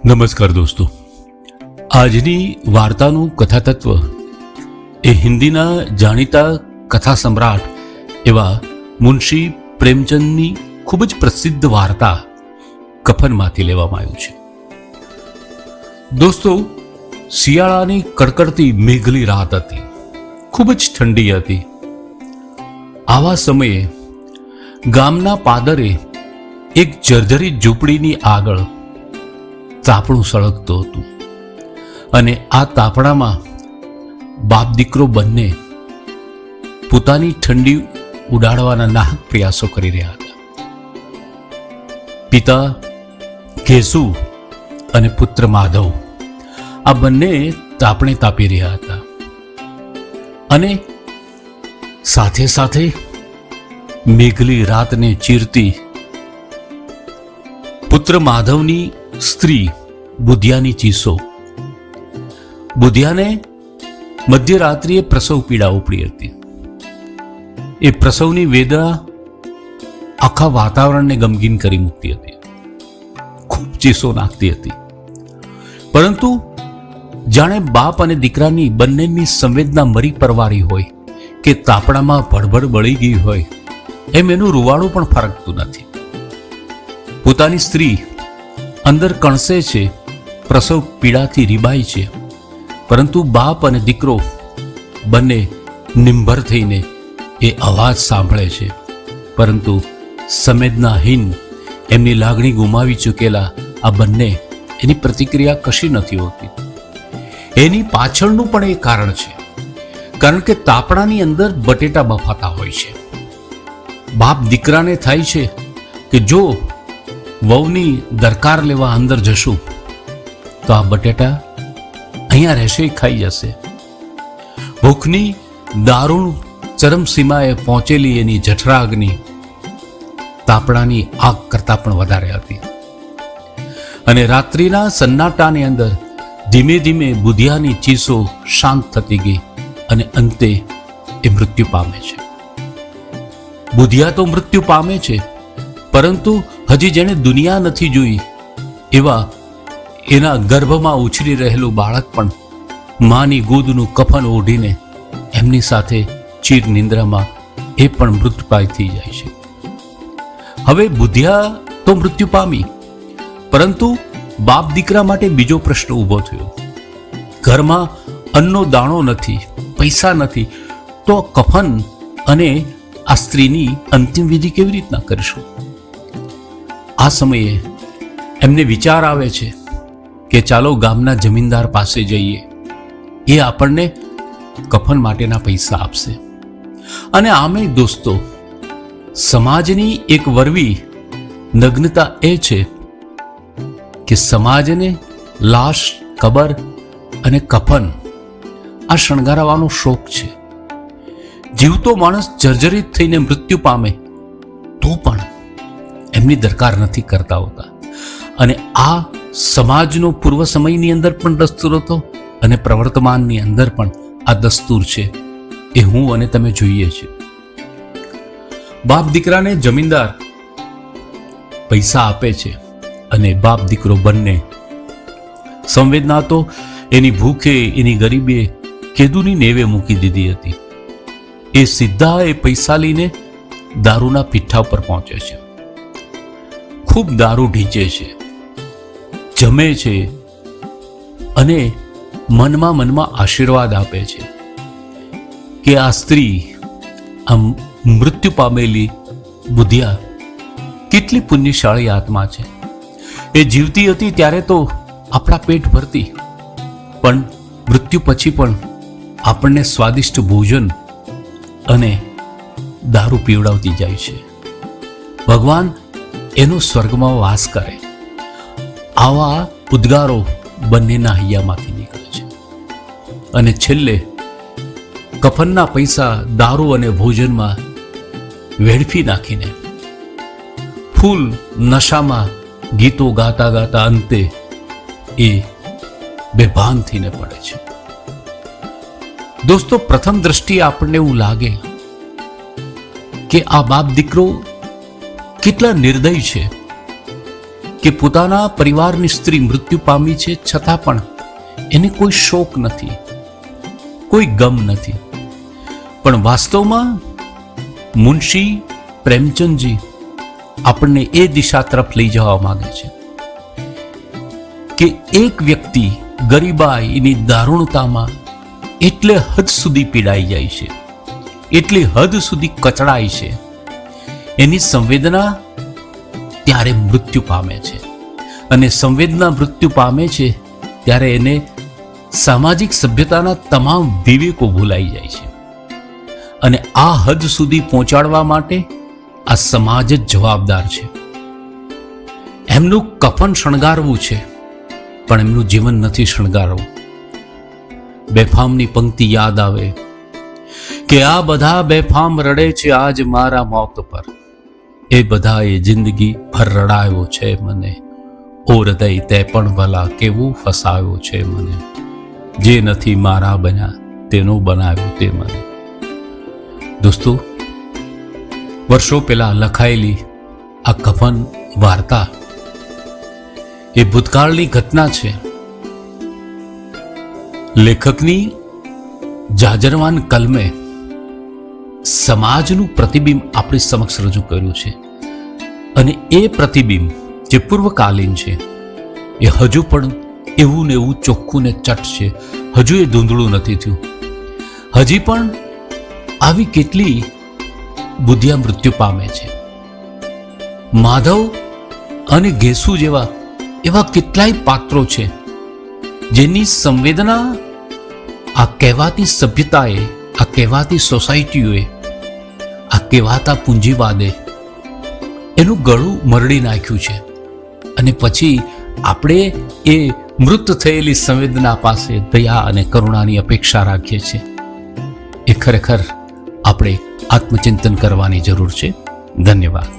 નમસ્કાર દોસ્તો, આજની વાર્તાનું કથાતત્વ એ હિન્દીના જાણીતા કથા સમ્રાટ એવા મુનશી પ્રેમચંદની ખૂબ જ પ્રસિદ્ધ વાર્તા કફનમાંથી લેવામાં આવ્યું છે. દોસ્તો, શિયાળાની કડકડતી મેઘલી રાત હતી, ખૂબ જ ઠંડી હતી. આવા સમયે ગામના પાદરે એક જર્જરિત ઝૂંપડીની આગળ તાપણું સળગતું હતું અને આ તાપણામાં બાપ દીકરો બંને પોતાની ઠંડી ઉડાડવાના નાહક પ્રયાસો કરી રહ્યા હતા. પિતા કેશુ અને પુત્ર માધવ આ બંને તાપણે તાપી રહ્યા હતા અને સાથે સાથે મેઘલી રાતને ચીરતી પુત્ર માધવની સ્ત્રી બુધિયાની ચીસો. બુધિયાને મધ્યરાત્રિએ પ્રસવ પીડા ઉપડી હતી. એ પ્રસવની વેદના આખા વાતાવરણને ગમગીન કરી મૂકતી હતી, ખૂબ ચીસો નાખતી હતી. પરંતુ જાણે બાપ અને દીકરાની બંનેની સંવેદના મરી પરવારી હોય કે તાપણામાં ભડભડ બળી ગઈ હોય એમ એનું રૂવાડું પણ ફરકતું નથી. પોતાની સ્ત્રી અંદર કણસે છે, પ્રસવ પીડાથી રીબાય છે, પરંતુ બાપ અને દીકરો બંને નિંભર થઈને એ અવાજ સાંભળે છે. પરંતુ સંવેદનાહીન, એમની લાગણી ગુમાવી ચૂકેલા આ બંને એની પ્રતિક્રિયા કશી નથી હોતી. એની પાછળનું પણ એ કારણ છે, કારણ કે તાપણાની અંદર બટેટા બફાતા હોય છે. બાપ દીકરાને થાય છે કે જો વહુની દરકાર લેવા અંદર જશું તો આ બટેટા અહીંયા રહેશે, ખાઈ જશે. ભૂખની દારૂણ ચરમસીમાએ પહોંચેલી એની જઠરાગ્નિ તાપણાની આગ કરતાં પણ વધારે હતી અને રાત્રિના સન્નાટાની અંદર ધીમે ધીમે બુધિયાની ચીસો શાંત થતી ગઈ અને અંતે એ મૃત્યુ પામે છે. બુધિયા તો મૃત્યુ પામે છે, પરંતુ હજી જેણે દુનિયા નથી જોઈ એવા એના ગર્ભમાં ઉછરી રહેલું બાળક પણ માની ગોદનું કફન ઓઢીને એમની સાથે ચીર નિંદ્રામાં એ પણ મૃતપ્રાય થઈ જાય છે. હવે બુધિયા તો મૃત્યુ પામી, પરંતુ બાપ દીકરા માટે બીજો પ્રશ્ન ઊભો થયો. ઘરમાં અન્નનો દાણો નથી, પૈસા નથી, તો કફન અને આ સ્ત્રીની અંતિમ વિધિ કેવી રીતના કરીશું? આ સમયે એમને વિચાર આવે છે કે ચાલો ગામના જમીનદાર પાસે જઈએ, એ આપણને કફન માટેના પૈસા આપશે. અને આમે દોસ્તો, સમાજની એક વરવી નગ્નતા એ છે કે સમાજને લાશ, કબર અને કફન આ શણગારવાનો શોખ છે. જીવતો માણસ જર્જરિત થઈને મૃત્યુ પામે તો પણ એમની દરકાર નથી કરતા હોતા. અને આ સમાજનો પૂર્વ સમયની અંદર પણ દસ્તુર હતો અને પ્રવર્તમાનની અંદર પણ આ દસ્તુર છે. એ હું અને તમે જોઈએ છીએ. બાપ દીકરાને જમીનદાર પૈસા આપે છે અને બાપ દીકરો બંને સંવેદના તો એની ભૂખે, એની ગરીબીએ કેદુની નેવે મૂકી દીધી હતી. એ સીધા એ પૈસા લઈને દારૂના પીઠા પર પહોંચે છે, ખૂબ દારૂ ઢીંચે છે, જમે છે અને મનમાં આશીર્વાદ આપે છે કે આ સ્ત્રી, આ મૃત્યુ પામેલી બુધિયા કેટલી પુણ્યશાળી આત્મા છે. એ જીવતી હતી ત્યારે તો આપણા પેટ ભરતી, પણ મૃત્યુ પછી પણ આપણને સ્વાદિષ્ટ ભોજન અને દારૂ પીવડાવતી જાય છે. ભગવાન એનો સ્વર્ગમાં વાસ કરે. આવા ઉદ્ગારો બંનેના હૈયામાંથી નીકળે છે અને છેલ્લે કફનના પૈસા દારૂ અને ભોજનમાં વેડફી નાખીને ફૂલ નશામાં ગીતો ગાતા ગાતા અંતે એ બેભાન થઈને પડે છે. દોસ્તો, પ્રથમ દ્રષ્ટિએ આપણને એવું લાગે કે આ બાપ દીકરો કેટલા નિર્દય છે કે પોતાના પરિવારની સ્ત્રી મૃત્યુ પામી છે, છતાં પણ એને કોઈ શોક નથી, કોઈ ગમ નથી. પણ વાસ્તવમાં મુનશી પ્રેમચંદજી આપણને એ દિશા તરફ લઈ જવા માંગે છે કે એક વ્યક્તિ ગરીબાઈની દારૂણતામાં એટલે હદ સુધી પીડાઈ જાય છે, એટલી હદ સુધી કચડાય છે, એની સંવેદના ત્યારે મૃત્યુ પામે છે. અને સંવેદના મૃત્યુ પામે છે ત્યારે એને સામાજિક સભ્યતાના તમામ વિવેકો ભૂલાઈ જાય છે. અને આ હદ સુધી પહોંચાડવા માટે આ સમાજ જ જવાબદાર છે. એમનું કફન શણગારવું છે, પણ એમનું જીવન નથી શણગારવું. બેફામની પંક્તિ યાદ આવે કે આ બધા બેફામ રડે છે આજ મારા મોત પર, એ બધાએ જિંદગી ભર રડાયો છે મને, ઓ હૃદય તે પણ ભલા કેવું ફસાયો છે મને, જે નથી મારા બન્યા તેનો બનાવ્યો તે મને. દોસ્તો, વર્ષો પહેલા લખાયેલી આ કફન વાર્તા એ ભૂતકાળની ઘટના છે. લેખકની જાજરવાન કલમે સમાજનું પ્રતિબિંબ આપણી સમક્ષ રજૂ કર્યું છે. અને એ પ્રતિબિંબ જે પૂર્વકાલીન છે એ હજુ પણ એવું ને એવું ચોખ્ખું ને ચટ છે, હજુ એ ધૂંધળું નથી થયું. હજી પણ આવી કેટલી બુદ્ધિયા મૃત્યુ પામે છે. માધવ અને ઘેસુ જેવા એવા કેટલાય પાત્રો છે જેની સંવેદના આ કહેવાતી સભ્યતાએ, આ કહેવાતી સોસાયટીઓએ, આ કહેવાતા પૂંજીવાદે એનું ગળું મરડી નાખ્યું છે. અને પછી આપણે એ મૃત થયેલી સંવેદના પાસે દયા અને કરુણાની અપેક્ષા રાખીએ છીએ. એ ખરેખર આપણે આત્મચિંતન કરવાની જરૂર છે. ધન્યવાદ.